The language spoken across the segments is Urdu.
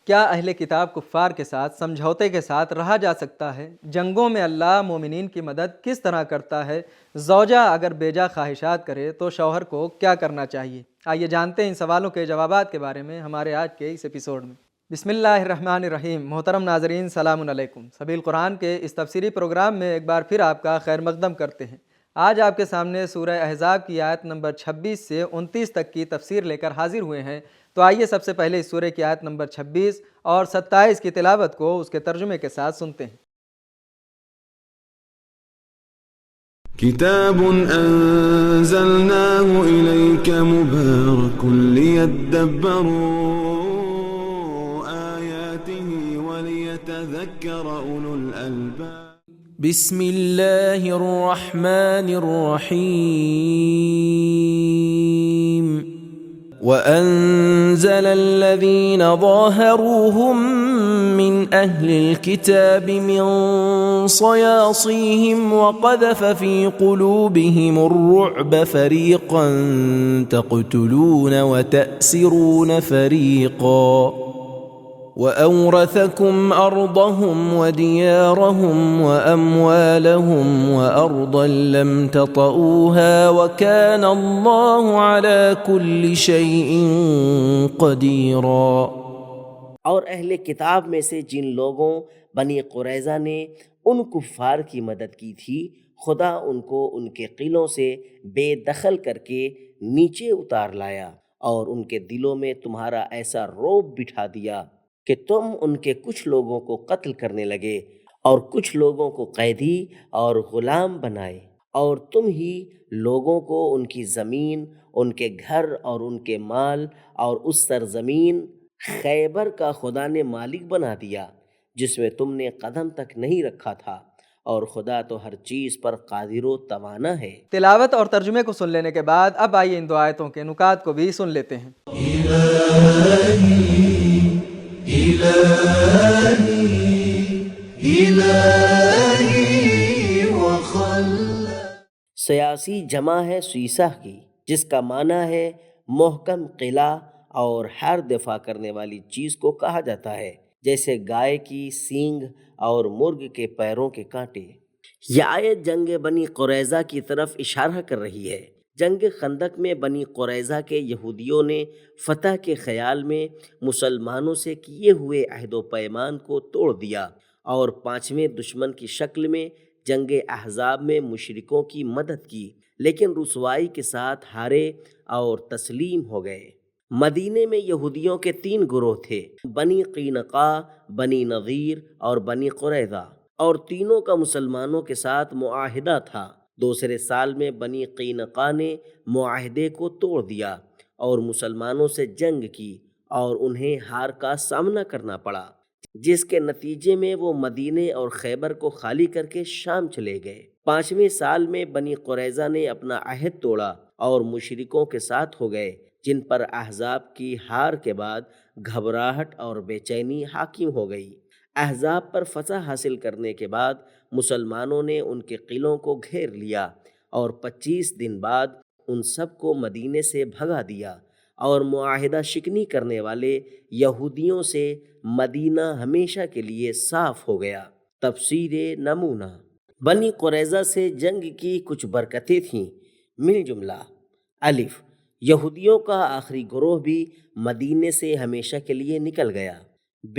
کیا اہل کتاب کفار کے ساتھ سمجھوتے کے ساتھ رہا جا سکتا ہے؟ جنگوں میں اللہ مومنین کی مدد کس طرح کرتا ہے؟ زوجہ اگر بیجا خواہشات کرے تو شوہر کو کیا کرنا چاہیے؟ آئیے جانتے ہیں ان سوالوں کے جوابات کے بارے میں ہمارے آج کے اس ایپیسوڈ میں۔ بسم اللہ الرحمن الرحیم۔ محترم ناظرین، سلام علیکم۔ سبیل قرآن کے اس تفسیری پروگرام میں ایک بار پھر آپ کا خیر مقدم کرتے ہیں۔ آج آپ کے سامنے سورہ احزاب کی آیت نمبر 26 سے 29 تک کی تفسیر لے کر حاضر ہوئے ہیں۔ تو آئیے سب سے پہلے اس سورہ کی آیت نمبر 26 اور 27 کی تلاوت کو اس کے ترجمے کے ساتھ سنتے ہیں۔ کتاب انزلناه الیک مبارک لیدبروا آیاته ولیتذکر اولو الالباب۔ بسم اللہ الرحمن الرحیم۔ وَأَنزَلَ الَّذِينَ ظَاهَرُوهُم مِّنْ أَهْلِ الْكِتَابِ مِنْ صَيَاصِيهِمْ وَقَذَفَ فِي قُلُوبِهِمُ الرُّعْبَ فَرِيقًا تَقْتُلُونَ وَتَأْسِرُونَ فَرِيقًا وَأَوْرَثَكُمْ أَرْضَهُمْ وَدِيَارَهُمْ وَأَمْوَالَهُمْ وَأَرْضًا لَّمْ تَطَئُوهَا وَكَانَ اللَّهُ عَلَى كُلِّ شَيْءٍ قَدِيرًا۔ اور اہل کتاب میں سے جن لوگوں بنی قریظہ نے ان کفار کی مدد کی تھی، خدا ان کو ان کے قلعوں سے بے دخل کر کے نیچے اتار لایا اور ان کے دلوں میں تمہارا ایسا رعب بٹھا دیا کہ تم ان کے کچھ لوگوں کو قتل کرنے لگے اور کچھ لوگوں کو قیدی اور غلام بنائے، اور تم ہی لوگوں کو ان کی زمین، ان کے گھر اور ان کے مال اور اس سرزمین خیبر کا خدا نے مالک بنا دیا جس میں تم نے قدم تک نہیں رکھا تھا، اور خدا تو ہر چیز پر قادر و توانا ہے۔ تلاوت اور ترجمے کو سن لینے کے بعد اب آئیے ان دو آیتوں کے نکات کو بھی سن لیتے ہیں۔ سیاسی جمع ہے سیسہ کی، جس کا معنی ہے محکم قلعہ، اور ہر دفاع کرنے والی چیز کو کہا جاتا ہے، جیسے گائے کی سینگ اور مرغ کے پیروں کے کانٹے۔ یہ آیت جنگ بنی قریظہ کی طرف اشارہ کر رہی ہے۔ جنگ خندق میں بنی قریظہ کے یہودیوں نے فتح کے خیال میں مسلمانوں سے کیے ہوئے عہد و پیمان کو توڑ دیا اور پانچویں دشمن کی شکل میں جنگ احزاب میں مشرکوں کی مدد کی، لیکن رسوائی کے ساتھ ہارے اور تسلیم ہو گئے۔ مدینے میں یہودیوں کے 3 گروہ تھے، بنی قینقاع، بنی نذیر اور بنی قریظہ، اور تینوں کا مسلمانوں کے ساتھ معاہدہ تھا۔ دوسرے سال میں بنی قینقاع نے معاہدے کو توڑ دیا اور مسلمانوں سے جنگ کی اور انہیں ہار کا سامنا کرنا پڑا، جس کے نتیجے میں وہ مدینے اور خیبر کو خالی کر کے شام چلے گئے۔ 5ویں سال میں بنی قریظہ نے اپنا عہد توڑا اور مشرکوں کے ساتھ ہو گئے، جن پر احزاب کی ہار کے بعد گھبراہٹ اور بے چینی حاکم ہو گئی۔ احزاب پر فتح حاصل کرنے کے بعد مسلمانوں نے ان کے قلعوں کو گھیر لیا اور 25 دن بعد ان سب کو مدینے سے بھگا دیا، اور معاہدہ شکنی کرنے والے یہودیوں سے مدینہ ہمیشہ کے لیے صاف ہو گیا۔ تفسیر نمونہ۔ بنی قریظہ سے جنگ کی کچھ برکتیں تھیں۔ مل جملہ: الف، یہودیوں کا آخری گروہ بھی مدینے سے ہمیشہ کے لیے نکل گیا۔ ب،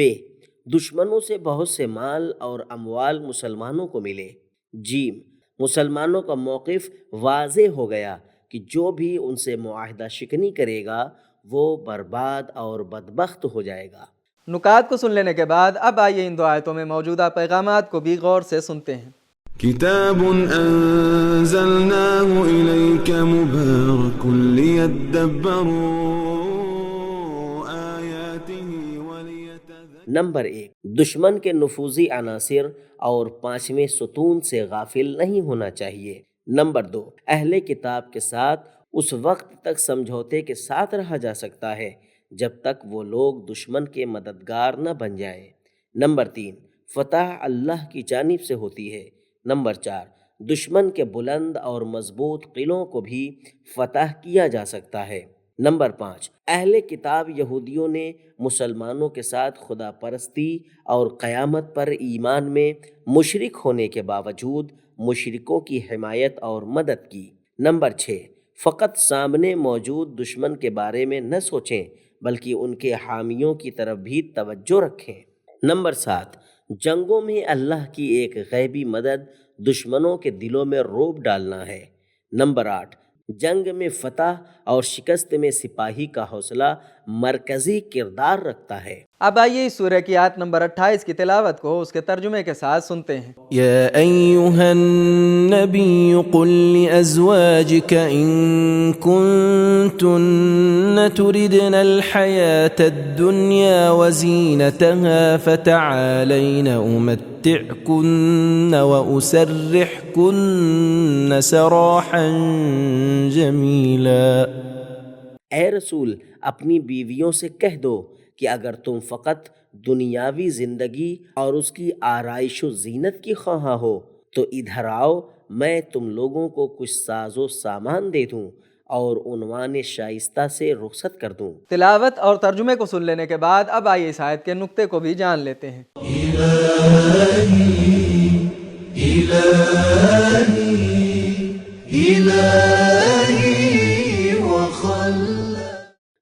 دشمنوں سے بہت سے مال اور اموال مسلمانوں کو ملے۔ جیم، مسلمانوں کا موقف واضح ہو گیا کہ جو بھی ان سے معاہدہ شکنی کرے گا وہ برباد اور بدبخت ہو جائے گا۔ نکات کو سن لینے کے بعد اب آئیے ان 2 آیتوں میں موجودہ پیغامات کو بھی غور سے سنتے ہیں۔ کتاب انزلناه الیک مبارک لیدبروا نمبر 1، دشمن کے نفوذی عناصر اور 5ویں ستون سے غافل نہیں ہونا چاہیے۔ نمبر 2، اہل کتاب کے ساتھ اس وقت تک سمجھوتے کے ساتھ رہا جا سکتا ہے جب تک وہ لوگ دشمن کے مددگار نہ بن جائیں۔ نمبر 3، فتح اللہ کی جانب سے ہوتی ہے۔ نمبر 4، دشمن کے بلند اور مضبوط قلعوں کو بھی فتح کیا جا سکتا ہے۔ نمبر 5، اہل کتاب یہودیوں نے مسلمانوں کے ساتھ خدا پرستی اور قیامت پر ایمان میں مشرک ہونے کے باوجود مشرکوں کی حمایت اور مدد کی۔ نمبر 6، فقط سامنے موجود دشمن کے بارے میں نہ سوچیں بلکہ ان کے حامیوں کی طرف بھی توجہ رکھیں۔ نمبر 7، جنگوں میں اللہ کی ایک غیبی مدد دشمنوں کے دلوں میں رعب ڈالنا ہے۔ نمبر 8، جنگ میں فتح اور شکست میں سپاہی کا حوصلہ مرکزی کردار رکھتا ہے۔ اب آئیے اس سورہ کی آیت نمبر 28 کی تلاوت کو اس کے ترجمے کے ساتھ سنتے ہیں۔ يا أيها النبي قل لأزواجك إن كنتن تردن الحياة الدنيا وزينتها فتعالين أمتعكن وأسرحكن سراحا جميلا۔ اے رسول، اپنی بیویوں سے کہہ دو کہ اگر تم فقط دنیاوی زندگی اور اس کی آرائش و زینت کی خواہاں ہو تو ادھر آؤ، میں تم لوگوں کو کچھ ساز و سامان دے دوں اور عنوان شائستہ سے رخصت کر دوں۔ تلاوت اور ترجمے کو سن لینے کے بعد اب آئیے اس آیت کے نقطے کو بھی جان لیتے ہیں۔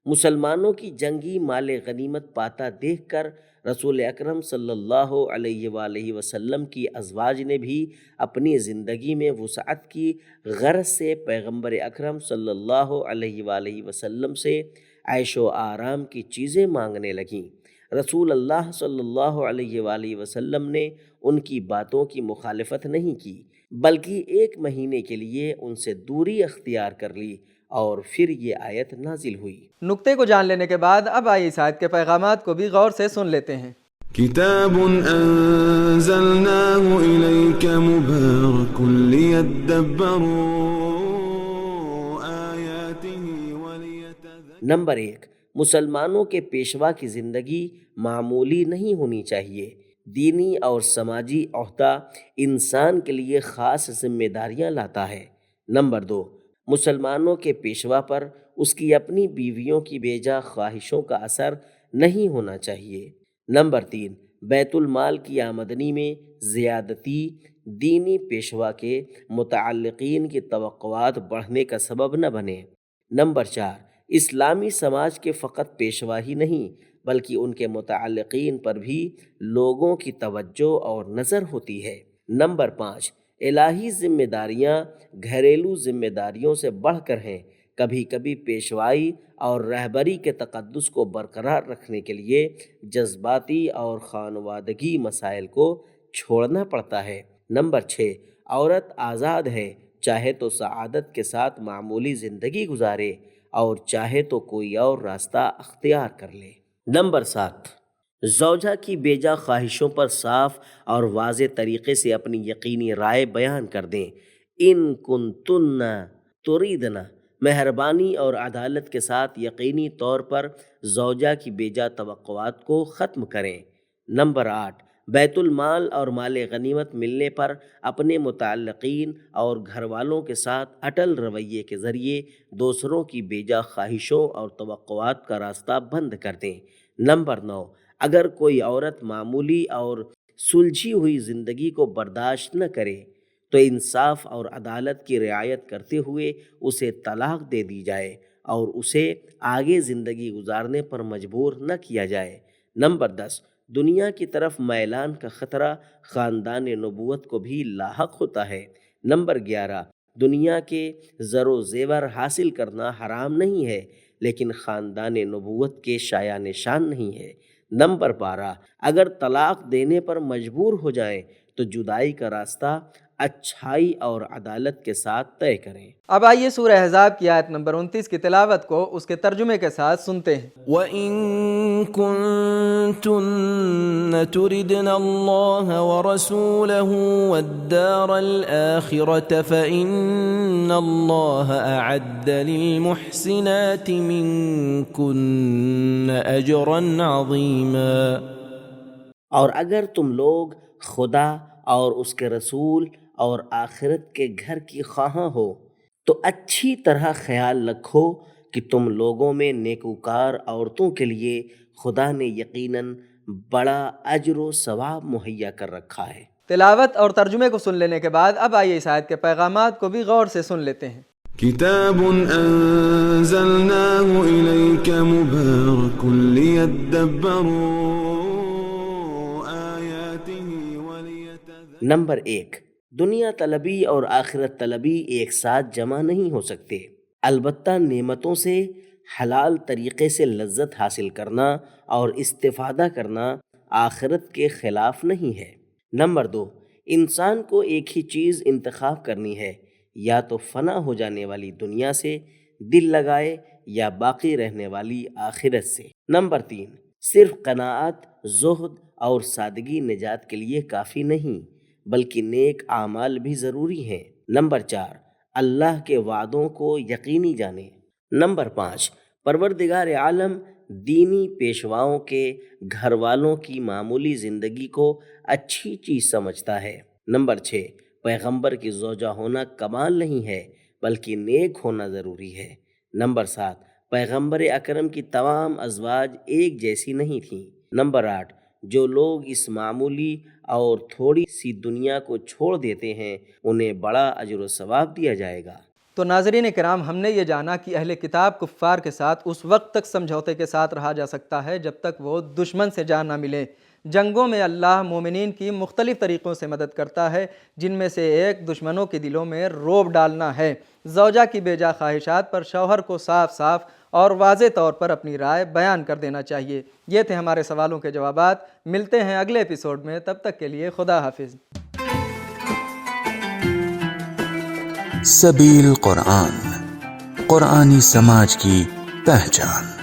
مسلمانوں کی جنگی مال غنیمت پاتا دیکھ کر رسول اکرم صلی اللہ علیہ وآلہ وسلم کی ازواج نے بھی اپنی زندگی میں وسعت کی غرض سے پیغمبر اکرم صلی اللہ علیہ وآلہ وسلم سے عیش و آرام کی چیزیں مانگنے لگیں۔ رسول اللہ صلی اللہ علیہ وآلہ وسلم نے ان کی باتوں کی مخالفت نہیں کی بلکہ 1 مہینے کے لیے ان سے دوری اختیار کر لی اور پھر یہ آیت نازل ہوئی۔ نقطے کو جان لینے کے بعد اب آئیے اس آیت کے پیغامات کو بھی غور سے سن لیتے ہیں۔ كتاب أنزلناه إليك مبارك ليدبروا آياته وليتذكروا۔ نمبر 1، مسلمانوں کے پیشوا کی زندگی معمولی نہیں ہونی چاہیے۔ دینی اور سماجی عہدہ انسان کے لیے خاص ذمہ داریاں لاتا ہے۔ نمبر 2، مسلمانوں کے پیشوا پر اس کی اپنی بیویوں کی بیجا خواہشوں کا اثر نہیں ہونا چاہیے۔ نمبر 3، بیت المال کی آمدنی میں زیادتی دینی پیشوا کے متعلقین کی توقعات بڑھنے کا سبب نہ بنے۔ نمبر 4، اسلامی سماج کے فقط پیشوا ہی نہیں بلکہ ان کے متعلقین پر بھی لوگوں کی توجہ اور نظر ہوتی ہے۔ نمبر 5، الہی ذمہ داریاں گھریلو ذمہ داریوں سے بڑھ کر ہیں۔ کبھی کبھی پیشوائی اور رہبری کے تقدس کو برقرار رکھنے کے لیے جذباتی اور خانوادگی مسائل کو چھوڑنا پڑتا ہے۔ نمبر 6، عورت آزاد ہے، چاہے تو سعادت کے ساتھ معمولی زندگی گزارے اور چاہے تو کوئی اور راستہ اختیار کر لے۔ نمبر 7، زوجہ کی بیجا خواہشوں پر صاف اور واضح طریقے سے اپنی یقینی رائے بیان کر دیں۔ ان کنتن تریدن، مہربانی اور عدالت کے ساتھ یقینی طور پر زوجہ کی بیجا توقعات کو ختم کریں۔ نمبر 8، بیت المال اور مال غنیمت ملنے پر اپنے متعلقین اور گھر والوں کے ساتھ اٹل رویے کے ذریعے دوسروں کی بیجا خواہشوں اور توقعات کا راستہ بند کر دیں۔ نمبر 9، اگر کوئی عورت معمولی اور سلجھی ہوئی زندگی کو برداشت نہ کرے تو انصاف اور عدالت کی رعایت کرتے ہوئے اسے طلاق دے دی جائے اور اسے آگے زندگی گزارنے پر مجبور نہ کیا جائے۔ نمبر 10، دنیا کی طرف میلان کا خطرہ خاندان نبوت کو بھی لاحق ہوتا ہے۔ نمبر 11، دنیا کے زر و زیور حاصل کرنا حرام نہیں ہے لیکن خاندان نبوت کے شایان نشان نہیں ہے۔ نمبر 12، اگر طلاق دینے پر مجبور ہو جائیں تو جدائی کا راستہ اچھائی اور عدالت کے ساتھ طے کریں۔ اب آئیے سورہ احزاب کی آیت نمبر 29 کی تلاوت کو اس کے ترجمے کے ساتھ سنتے ہیں۔ وَإِن كُنتُنَّ تُرِدْنَ اللَّهَ وَرَسُولَهُ وَالدَّارَ الْآخِرَةَ فَإِنَّ اللَّهَ أَعَدَّ لِلْمُحْسِنَاتِ مِنكُنَّ أَجْرًا عَظِيمًا۔ اور اگر تم لوگ خدا اور اس کے رسول اور آخرت کے گھر کی خواہاں ہو تو اچھی طرح خیال رکھو کہ تم لوگوں میں نیکوکار عورتوں کے لیے خدا نے یقیناً بڑا اجر و ثواب مہیا کر رکھا ہے۔ تلاوت اور ترجمے کو سن لینے کے بعد اب آئیے اس آیت کے پیغامات کو بھی غور سے سن لیتے ہیں۔ كتاب أنزلناه إليك مبارك ليدبروا آياته وليتذكروا۔ نمبر 1، دنیا طلبی اور آخرت طلبی ایک ساتھ جمع نہیں ہو سکتے، البتہ نعمتوں سے حلال طریقے سے لذت حاصل کرنا اور استفادہ کرنا آخرت کے خلاف نہیں ہے۔ نمبر 2، انسان کو ایک ہی چیز انتخاب کرنی ہے، یا تو فنا ہو جانے والی دنیا سے دل لگائے یا باقی رہنے والی آخرت سے۔ نمبر 3، صرف قناعت، زہد اور سادگی نجات کے لیے کافی نہیں، بلکہ نیک اعمال بھی ضروری ہیں۔ نمبر 4، اللہ کے وعدوں کو یقینی جانیں۔ نمبر 5، پروردگار عالم دینی پیشواؤں کے گھر والوں کی معمولی زندگی کو اچھی چیز سمجھتا ہے۔ نمبر 6، پیغمبر کی زوجہ ہونا کمال نہیں ہے بلکہ نیک ہونا ضروری ہے۔ نمبر 7، پیغمبر اکرم کی تمام ازواج ایک جیسی نہیں تھیں۔ نمبر 8، جو لوگ اس معمولی اور تھوڑی سی دنیا کو چھوڑ دیتے ہیں انہیں بڑا اجر و ثواب دیا جائے گا۔ تو ناظرین کرام، ہم نے یہ جانا کہ اہل کتاب کفار کے ساتھ اس وقت تک سمجھوتے کے ساتھ رہا جا سکتا ہے جب تک وہ دشمن سے جان نہ ملے۔ جنگوں میں اللہ مومنین کی مختلف طریقوں سے مدد کرتا ہے، جن میں سے ایک دشمنوں کے دلوں میں رعب ڈالنا ہے۔ زوجہ کی بے جا خواہشات پر شوہر کو صاف صاف اور واضح طور پر اپنی رائے بیان کر دینا چاہیے۔ یہ تھے ہمارے سوالوں کے جوابات۔ ملتے ہیں اگلے ایپیسوڈ میں، تب تک کے لیے خدا حافظ۔ سبیل قرآن، قرآنی سماج کی پہچان۔